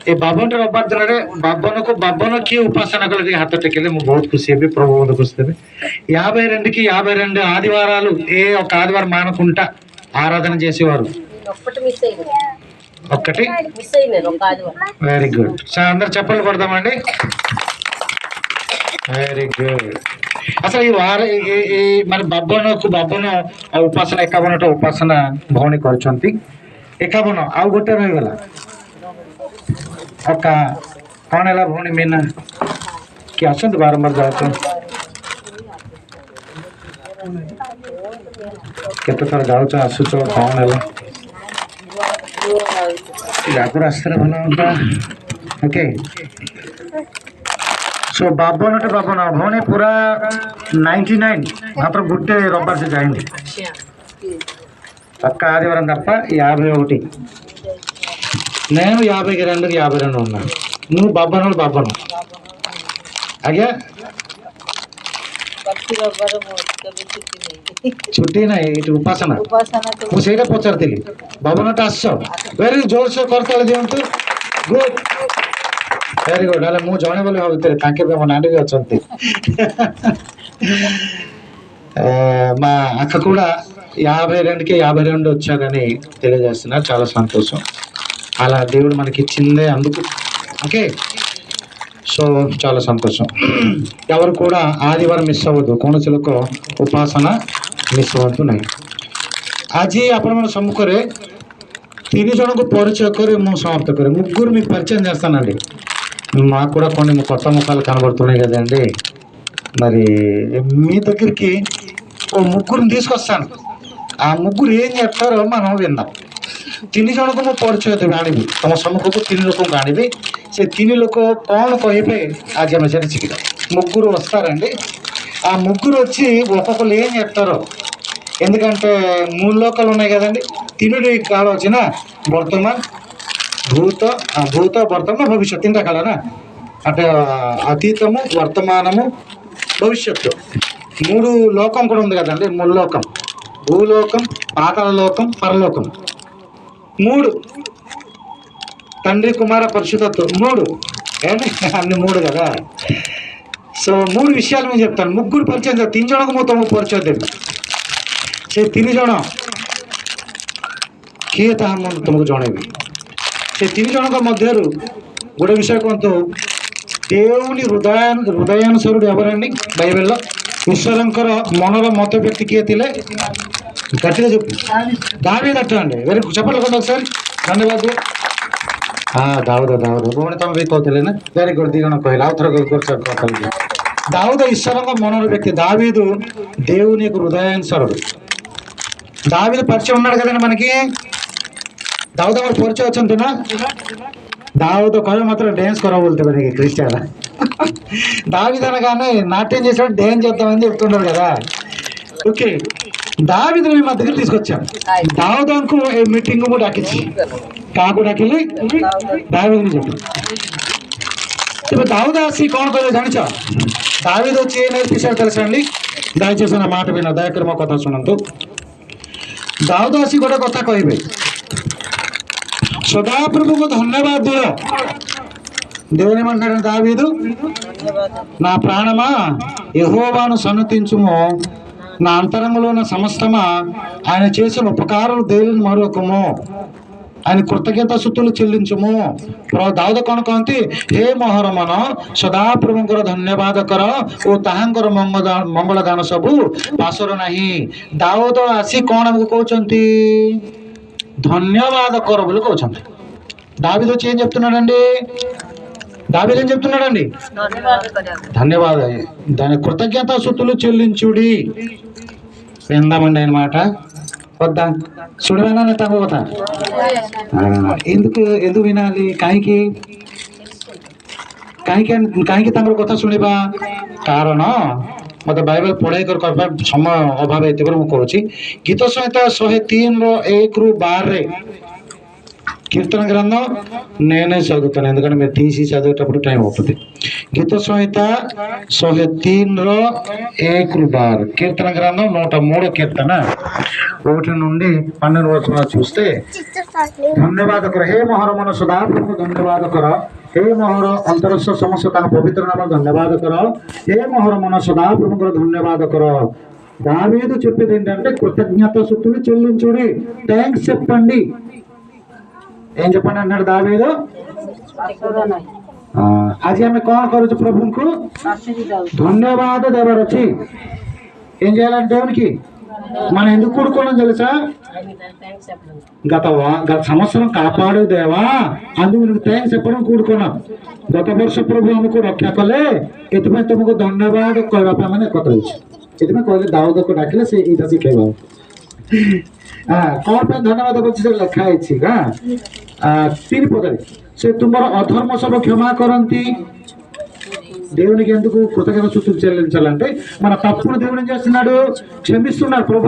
ये बाबन रविवार दिन बाबन की उपासना हाथ टेकले बहुत खुशी है प्रभु खुशी 52 की 52 ఆదివారాలు ఏ ఒక ఆదివారం మానకుండా ఆరాధన చేసేవారు ఒక్కటి వెరీ గుడ్ సార్ అందరు చెప్పలు కొడదామండి వెరీ గుడ్ అసలు ఈ వార మన ବାବନ ଉପାସନା 51ଟା ଉପାସନା ଭଉଣୀ କରିଛନ୍ତି 51 ଆଉ ଗୋଟେ ରହିଗଲା ଅକା କଣ ହେଲା ଭଉଣୀ ମିନା କି ଆସନ୍ତୁ ବାରମ୍ବାର ଯାଉଛନ୍ତି କେତେ ଥର ଯାଉଛ ଆସୁଛ କଣ ହେଲା ଆଗରୁ ଆସିଥିଲେ ଭଲ ହୁଅନ୍ତା ଓକେ सो बाबन भौणी पूरा 99 मात्र गुट्टे रविवार से जाएंगे पक्का आदिवार तप 51 నేను 52 ఉన్నా నువ్వు బాబను ଆଜ୍ଞା ଛୁଟି ନାହିଁ ଏଇଠି ଉପାସନା ମୁଁ ସେଇଟା ପଚାରିଥିଲି ବାବନଟା ଆସ ଭେରି ଜୋରସେ କରତାଳି ଦିଅନ୍ତୁ ଗୁଡ୍ వెరీ గుడ్ అలా ମୁଁ ଜଣେ ବୋଲି ଭାବୁଥିଲି ତାଙ୍କେ ମୋ ନାନୀ ଅଛନ୍ତି మా అక్క కూడా 52కి 52 వచ్చారని తెలియజేస్తున్నారు చాలా సంతోషం అలా దేవుడు మనకి ఇచ్చిందే అందుకు ఓకే సో చాలా సంతోషం ఎవరు కూడా ఆదివారం మిస్ అవ్వద్దు କୌଣସି ଲୋକ ଉପାସନା ମିସ୍ ହୁଅନ୍ତୁ ନାହିଁ ଆଜି ଆପଣଙ୍କ ସମ୍ମୁଖରେ 3 ଜଣଙ୍କୁ ପରିଚୟ କରି ମୁଁ ସମାପ୍ତ କରେ ముగ్గురు మీకు పరిచయం చేస్తానండి మాకు కూడా కొన్ని కొత్త ముఖాలు కనబడుతున్నాయి కదండి మరి మీ దగ్గరికి ఓ ముగ్గురిని తీసుకొస్తాను ఆ ముగ్గురు ఏం చెప్తారో మనం విందాం 3 ଜଣଙ୍କୁ ମୁଁ ପରିଚୟ ଦେବି ଆଣିବି ତମ ସମ୍ମୁଖକୁ 3 ଲୋକଙ୍କୁ ଆଣିବି ସେ 3 ଲୋକ କ'ଣ କହିବେ ଆଜି ଆମେ ସେଟା ଶିଖିବା ముగ్గురు వస్తారండి ఆ ముగ్గురు వచ్చి ఒక్కొక్కరు ఏం చెప్తారో ఎందుకంటే 3 లోకాలు ఉన్నాయి కదండి తినుడి కాలం వచ్చిన ବର୍ତ୍ତମାନ భూత వర్తమాన భవిష్యత్తు 3ଟା కాల నా అంటే అతీతము వర్తమానము భవిష్యత్తు 3 లోకం కూడా ఉంది కదండి 3 లోకం భూలోకం పాతాళ లోకం పరలోకం 3 తండ్రి కుమార పరిశుద్ధత్వం 3 ఏంటి అన్ని 3 కదా సో 3 విషయాలు నేను చెప్తాను ముగ్గురు పరిచయం 3 ଜଣଙ୍କୁ ମୁଁ ତମକୁ ପରିଚୟ ଦେବି ସେ 3 ଜଣ କିଏ ତାହା ମୁଁ ତମକୁ ଜଣେଇବି ସେ 3 ଜଣଙ୍କ ମଧ୍ୟରୁ ଗୋଟେ విషୟ କୁହନ୍ତୁ దేవుని హృదయానుసరుడు ఎవరండి బైబిల్లో ఈశ్వరంకర మనର మత వ్యక్తి କିଏ ଥିଲେ గట్టిగా చెప్పు దావీదు అండి వెరీ చెప్పండి ఒకసారి ధన్యవాదాలు ଦାଉଦ ଭଉଣୀ ତମେ ବି କହୁଥିଲେ ନା ଭେରି ଗୁଡ୍ 2 ଜଣ କହିଲେ ଆଉ ଥର ଦାଉଦ ఈశ్వరంగ మనର వ్యక్తి దావీదు దేవుని యొక్క హృదయానుసరుడు దావీదు పరిచయం ఉన్నాడు కదండి మనకి దావుଦ ଆମର ପରିଚୟ ଅଛନ୍ତି ନା దావుଦ କହିଲେ ମାତ୍ର ଡ୍ୟାନ୍ସ କର ବୋଲୁଥିବେ నీకు క్రిస్టియన్ దావీదు అనగానే నాట్యం చేసాడు డ్యాన్స్ చేద్దామని చెప్తున్నారు కదా ఓకే దావీదుని మా దగ్గర తీసుకొచ్చాం దావుదకు ఏ మీటింగ్ కూడా డాకిచ్చి కాకు డాకిలి దావీదుని చెప్పి ఇప్పుడు దావుద ఆసి କ'ଣ କହିଲେ ଜାଣିଛ దావీదు వచ్చి ఏ నేర్పించారు తెలుసా అండి దయచేసి నా మాట విన దయకరి ମୋ କଥା ଶୁଣନ୍ତୁ ଦାଉଦ ଆସି ଗୋଟେ କଥା କହିବେ సదాప్రభుకు ధన్యవాద దియ దేవుని ఏమంటాడు దావీదు నా ప్రాణమా యెహోవాను సన్నతించుము నా అంతరంగంలో ఉన్న సమస్తమా ఆయన చేసిన ఉపకారాలు దేవుని మరొకము ఆయన కృతజ్ఞత స్తుతులు చెల్లించుము ଦାଉଦ କ'ଣ କହନ୍ତି ହେ ମହରମନ ସଦାପ୍ରଭୁଙ୍କର ଧନ୍ୟବାଦ କର ଓ ତାହାଙ୍କର ମଙ୍ଗଳ ଗାନ ସବୁ ପାସର ନାହିଁ ଦାଉଦ ଆସି କ'ଣ ଆମକୁ କହୁଛନ୍ତି ధన్యవాద కర ବୋଲି କହୁଛନ୍ତି దావీదు వచ్చి ఏం చెప్తున్నాడండి దావీదు ఏం చెప్తున్నాడండి ధన్యవాద దాని కృతజ్ఞత స్తుతులు చెల్లించుడి విందామండి ఆయన మాట వద్దా చూడవేనా ତାଙ୍କ କଥା ఎందుకు వినాలి କାହିଁକି ତାଙ୍କର କଥା ଶୁଣିବା କାରଣ ମତେ ବାଇବେଲ ପଢେଇ କରିବା ସମୟ ଅଭାବ ହେଇଥିବାରୁ ମୁଁ କହୁଛି ଗୀତ ସଂହିତା 103 ର 1 ରୁ 12 ରେ కీర్తన గ్రంథం నేనే చదువుతాను, ఎందుకంటే మీరు తీసి చదివేటప్పుడు టైం అవుతుంది. గీత సంహిత 103 బార్. కీర్తన గ్రంథం 103 కీర్తన 1 నుండి 12 వచనాలు చూస్తే, ଧନ୍ୟବାଦ କର ହେ ମୋହର ମନ ସଦାପ୍ରଭୁଙ୍କୁ ଧନ୍ୟବାଦ କର, ହେ ମୋହର ଅନ୍ତରସ୍ଥ ସମସ୍ତ ତାଙ୍କ ପବିତ୍ର ନାମ ଧନ୍ୟବାଦ କର, హే ମୋହର ମନ ସଦାପ୍ରଭୁଙ୍କର ଧନ୍ୟବାଦ କର. దావీదు చెప్పేది ఏంటంటే కృతజ్ఞత స్తుతులు చెల్లించుడి, థ్యాంక్స్ చెప్పండి. ఏం చెప్పండి అన్నాడు దావీదు? ଆଜି ଆମେ କଣ କରୁଛୁ? ప్రభువుకు ధన్యవాద దేవర వచ్చి ఏం చేయాలంటే దేవునికి మనం ఎందుకు కూడుకోవడం తెలుసా? గత సంవత్సరం కాపాడు దేవా, అందుకు నీకు థ్యాంక్స్ చెప్పడం కూడుకున్నాం. ଗତ ବର୍ଷ ପ୍ରଭୁ ଆମକୁ ରକ୍ଷା କଲେ, ଏଥିପାଇଁ ତୁମକୁ ଧନ୍ୟବାଦ କହିବା ପାଇଁ ମାନେ କଥା ହେଉଛି. ସେଥିପାଇଁ କହିଲେ ଦାଉଦକୁ ଡାକିଲେ ସେ ଏଇଟା ଶିଖେଇବ. କଣ ପାଇଁ ଧନ୍ୟବାଦ କରୁଛି ସେ ଲେଖା ହେଇଛି 3 ପଦରେ, ସେ ତୁମର ଅଧର୍ମ ସବୁ କ୍ଷମା କରନ୍ତି. దేవునికి ఎందుకు కృతజ్ఞత స్తుతులు చెల్లించాలంటే మన తప్పును దేవుడు ఏం చేస్తున్నాడు? క్షమిస్తున్నాడు. ప్రభు